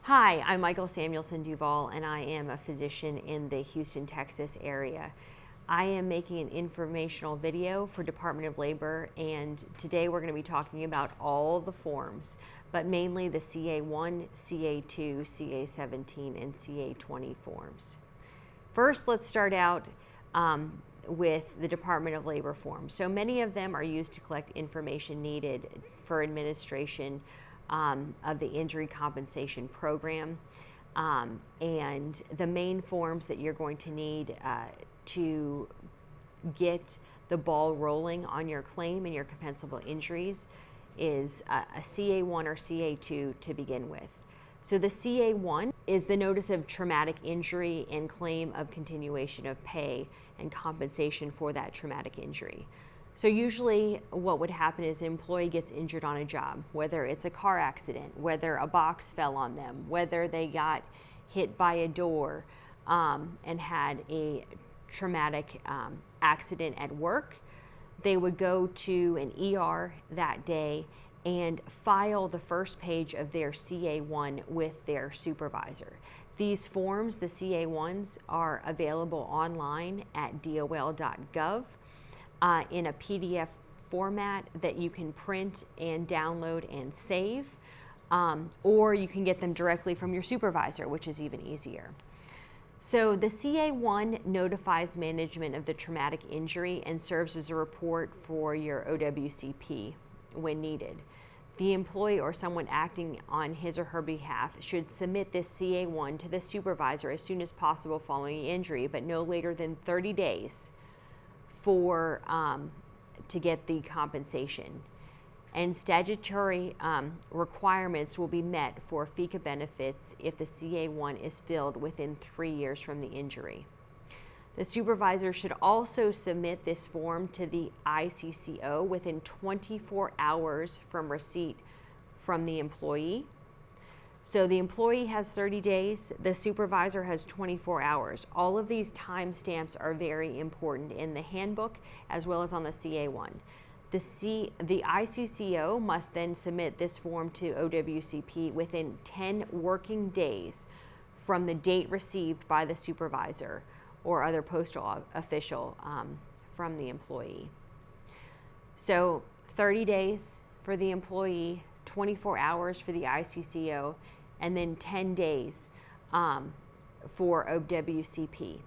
Hi, I'm Mical Samuelson Duvall, and I am a physician in the Houston, Texas area. I am making an informational video for Department of Labor, and today we're going to be talking about all the forms, but mainly the CA-1, CA-2, CA-17, and CA-20 forms. First, let's start out with the Department of Labor forms. So many of them are used to collect information needed for administration of the injury compensation program, and the main forms that you're going to need to get the ball rolling on your claim and your compensable injuries is a CA-1 or CA-2 to begin with. So the CA-1 is the notice of traumatic injury and claim of continuation of pay and compensation for that traumatic injury. So usually what would happen is an employee gets injured on a job, whether it's a car accident, whether a box fell on them, whether they got hit by a door and had a traumatic accident at work. They would go to an ER that day and file the first page of their CA-1 with their supervisor. These forms, the CA-1s, are available online at DOL.gov. In a PDF format that you can print and download and save, or you can get them directly from your supervisor, which is even easier. So the CA-1 notifies management of the traumatic injury and serves as a report for your OWCP when needed. The employee or someone acting on his or her behalf should submit this CA-1 to the supervisor as soon as possible following the injury, but no later than 30 days to get the compensation. And statutory requirements will be met for FICA benefits if the CA-1 is filled within 3 years from the injury. The supervisor should also submit this form to the ICCO within 24 hours from receipt from the employee. So the employee has 30 days, the supervisor has 24 hours. All of these timestamps are very important in the handbook as well as on the CA-1. The ICCO must then submit this form to OWCP within 10 working days from the date received by the supervisor or other postal official from the employee. So 30 days for the employee, 24 hours for the ICCO, and then 10 days for OWCP.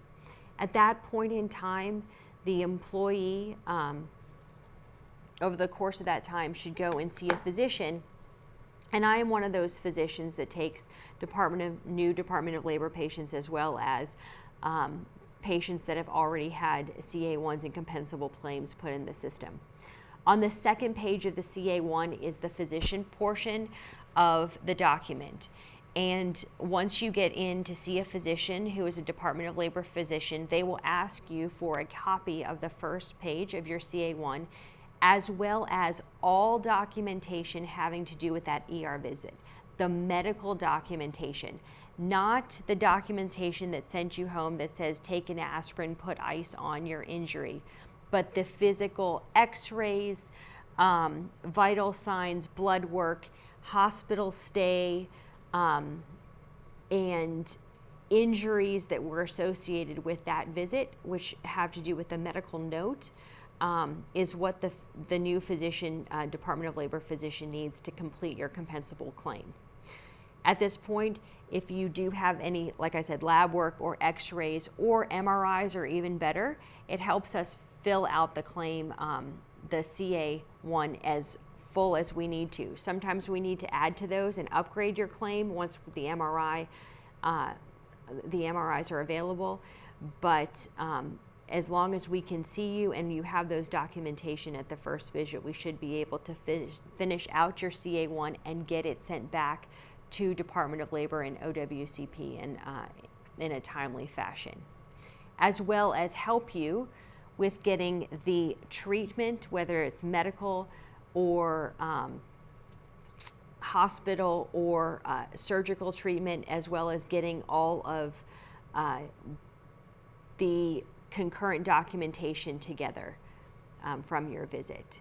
At that point in time, the employee, over the course of that time, should go and see a physician. And I am one of those physicians that takes new Department of Labor patients as well as patients that have already had CA-1s and compensable claims put in the system. On the second page of the CA-1 is the physician portion of the document. And once you get in to see a physician who is a Department of Labor physician, they will ask you for a copy of the first page of your CA-1, as well as all documentation having to do with that ER visit. The medical documentation, not the documentation that sent you home that says take an aspirin, put ice on your injury, but the physical x-rays, vital signs, blood work, hospital stay, and injuries that were associated with that visit, which have to do with the medical note, is what the new physician, Department of Labor physician needs to complete your compensable claim. At this point, if you do have any, like I said, lab work or x-rays or MRIs or even better, it helps us fill out the claim, the CA-1 as full as we need to. Sometimes we need to add to those and upgrade your claim once the MRIs are available. But as long as we can see you and you have those documentation at the first visit, we should be able to finish out your CA-1 and get it sent back to Department of Labor and OWCP in a timely fashion, as well as help you with getting the treatment, whether it's medical or hospital or surgical treatment, as well as getting all of the concurrent documentation together from your visit.